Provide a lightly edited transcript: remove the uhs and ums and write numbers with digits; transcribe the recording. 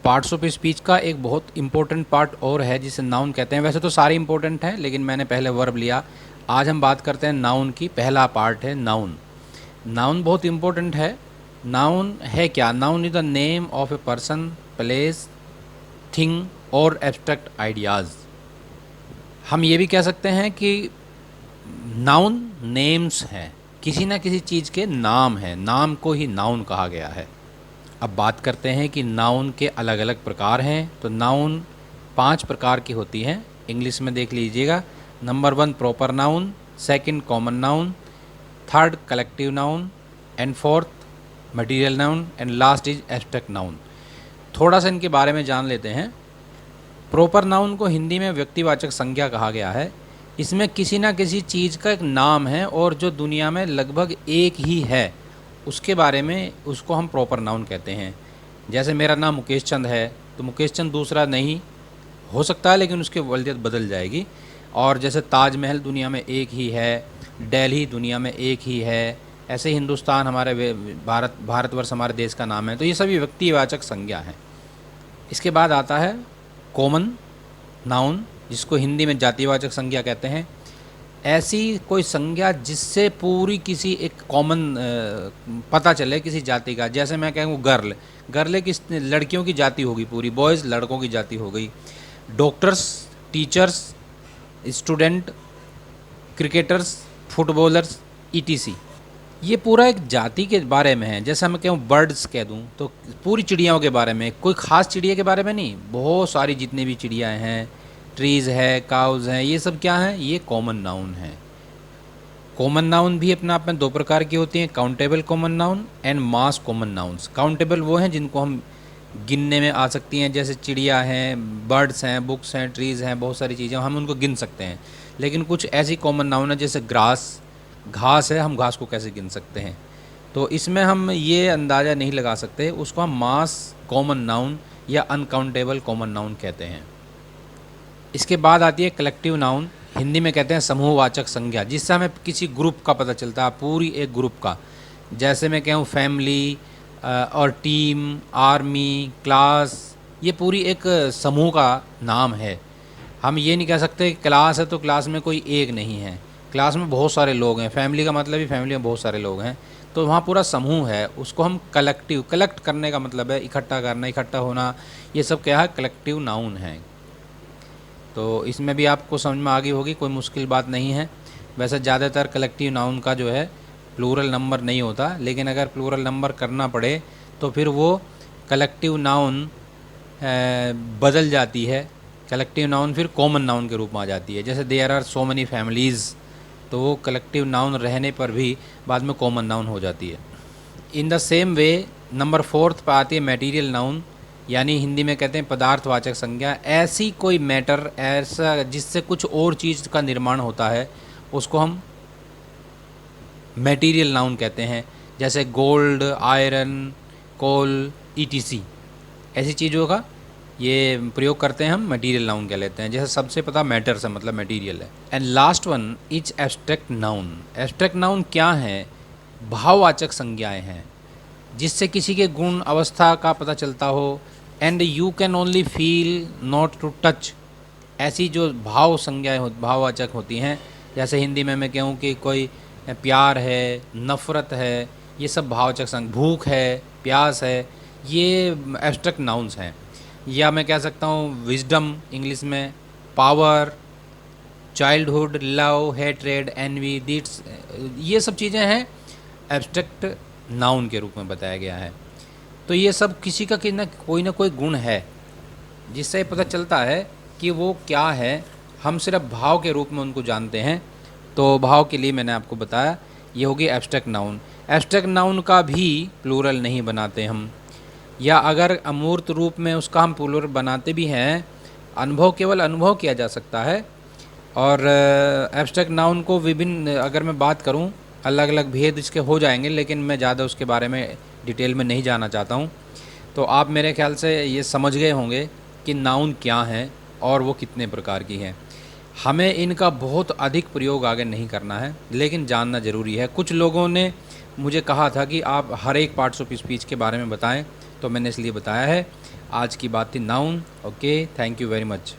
Parts of speech का एक बहुत इंपॉर्टेंट पार्ट और है जिसे नाउन कहते हैं। वैसे तो सारे इंपॉर्टेंट हैं, लेकिन मैंने पहले वर्ब लिया। आज हम बात करते हैं नाउन की। पहला पार्ट है नाउन। नाउन बहुत इंपॉर्टेंट है। नाउन है क्या? Noun is the name of a person, place, thing और एब्स्ट्रैक्ट आइडियाज़। हम ये भी कह सकते हैं कि नाउन नेम्स हैं, किसी ना किसी चीज़ के नाम हैं, नाम को ही नाउन कहा गया है। अब बात करते हैं कि नाउन के अलग अलग प्रकार हैं। तो नाउन 5 प्रकार की होती हैं, इंग्लिश में देख लीजिएगा। Number 1 proper noun, second common noun, third collective noun, and fourth material noun, and last is abstract noun. थोड़ा सा इनके बारे में जान लेते हैं। प्रॉपर नाउन को हिंदी में व्यक्तिवाचक संज्ञा कहा गया है। इसमें किसी ना किसी चीज़ का एक नाम है और जो दुनिया में लगभग एक ही है, उसके बारे में उसको हम प्रॉपर नाउन कहते हैं। जैसे मेरा नाम मुकेश चंद है, तो मुकेश चंद दूसरा नहीं हो सकता है, लेकिन उसकी वल्दियत बदल जाएगी। और जैसे ताजमहल दुनिया में एक ही है, दिल्ली दुनिया में एक ही है, ऐसे हिंदुस्तान हमारे भारतवर्ष हमारे देश का नाम है। तो ये सभी व्यक्तिवाचक संज्ञा हैं। इसके बाद आता है कॉमन नाउन, जिसको हिंदी में जातिवाचक संज्ञा कहते हैं। ऐसी कोई संज्ञा जिससे पूरी किसी एक कॉमन पता चले किसी जाति का। जैसे मैं कहूँ गर्ल, गर्ल एक लड़कियों की जाति होगी पूरी, बॉयज़ लड़कों की जाति हो गई। Doctors, teachers, student, cricketers, footballers, etc, ये पूरा एक जाति के बारे में है। जैसे मैं कहूँ बर्ड्स कह दूँ तो पूरी चिड़ियाओं के बारे में, कोई ख़ास चिड़िया के बारे में नहीं, बहुत सारी जितनी भी चिड़ियाँ हैं, ट्रीज़ है, काउज़ हैं, ये सब क्या हैं? ये कॉमन नाउन हैं। कॉमन नाउन भी अपने आप में 2 प्रकार की होती हैं, countable common noun and mass common nouns. Countable वो हैं जिनको हम गिनने में आ सकती हैं, जैसे चिड़िया हैं, बर्ड्स हैं, बुक्स हैं, ट्रीज़ हैं, बहुत सारी चीज़ें हम उनको गिन सकते हैं। लेकिन कुछ ऐसी कॉमन नाउन है जैसे ग्रास, घास है, हम घास को कैसे गिन सकते हैं? तो इसमें हम ये अंदाज़ा नहीं लगा सकते, उसको हम मास कॉमन नाउन या अनकाउंटेबल कॉमन नाउन कहते हैं। इसके बाद आती है कलेक्टिव नाउन, हिंदी में कहते हैं समूहवाचक संज्ञा, जिससे हमें किसी ग्रुप का पता चलता है, पूरी एक ग्रुप का। जैसे मैं कहूँ फैमिली और टीम, आर्मी, क्लास, ये पूरी एक समूह का नाम है। हम ये नहीं कह सकते क्लास है तो क्लास में कोई एक नहीं है, क्लास में बहुत सारे लोग हैं। फैमिली का मतलब ही फैमिली में बहुत सारे लोग हैं, तो वहाँ पूरा समूह है, उसको हम कलेक्टिव, कलेक्ट करने का मतलब है इकट्ठा करना, इकट्ठा होना, ये सब क्या है? कलेक्टिव नाउन है। तो इसमें भी आपको समझ में आ गई होगी, कोई मुश्किल बात नहीं है। वैसे ज़्यादातर कलेक्टिव नाउन का जो है प्लूरल नंबर नहीं होता, लेकिन अगर प्लूरल नंबर करना पड़े तो फिर वो कलेक्टिव नाउन बदल जाती है। कलेक्टिव नाउन फिर कॉमन नाउन के रूप में आ जाती है। जैसे there are so many families, तो वो कलेक्टिव नाउन रहने पर भी बाद में कॉमन नाउन हो जाती है। In the same way number 4 पर आती है मटेरियल नाउन, यानी हिंदी में कहते हैं पदार्थवाचक संज्ञा। ऐसी कोई मैटर, ऐसा जिससे कुछ और चीज़ का निर्माण होता है, उसको हम मटेरियल नाउन कहते हैं। जैसे गोल्ड, आयरन, कोल, ईटीसी, ऐसी चीज़ों का ये प्रयोग करते हैं, हम मटेरियल नाउन कह लेते हैं। जैसे सबसे पता मैटर से मतलब मटेरियल है। And last one is abstract noun. Abstract noun क्या है? भाववाचक संज्ञाएं हैं, जिससे किसी के गुण, अवस्था का पता चलता हो। And you can only feel, not to touch, ऐसी जो भाव संज्ञाएं भाववाचक होती हैं। जैसे हिंदी में मैं कहूँ कि कोई प्यार है, नफ़रत है, ये सब भाववाचक संज्ञा, भूख है, प्यास है, ये एब्स्ट्रैक्ट नाउन्स हैं। या मैं कह सकता हूँ विजडम इंग्लिश में, power, childhood, love, hatred, envy, दीट्स, ये सब चीज़ें हैं एब्स्ट्रैक्ट नाउन के रूप में बताया गया है। तो ये सब किसी का कोई ना कोई गुण है, जिससे पता चलता है कि वो क्या है। हम सिर्फ भाव के रूप में उनको जानते हैं। तो भाव के लिए मैंने आपको बताया, ये होगी एब्स्ट्रैक्ट नाउन। एब्स्ट्रैक्ट नाउन का भी प्लूरल नहीं बनाते हम, या अगर अमूर्त रूप में उसका हम प्लूरल बनाते भी हैं, अनुभव, केवल अनुभव किया जा सकता है। और एब्स्ट्रैक्ट नाउन को विभिन्न, अगर मैं बात करूं, अलग अलग भेद इसके हो जाएंगे, लेकिन मैं ज़्यादा उसके बारे में डिटेल में नहीं जाना चाहता हूं। तो आप मेरे ख्याल से ये समझ गए होंगे कि नाउन क्या है और वो कितने प्रकार की हैं। हमें इनका बहुत अधिक प्रयोग आगे नहीं करना है, लेकिन जानना ज़रूरी है। कुछ लोगों ने मुझे कहा था कि आप हर एक पार्ट्स ऑफ स्पीच के बारे में बताएं, तो मैंने इसलिए बताया है। आज की बात थी noun. Okay, thank you very much.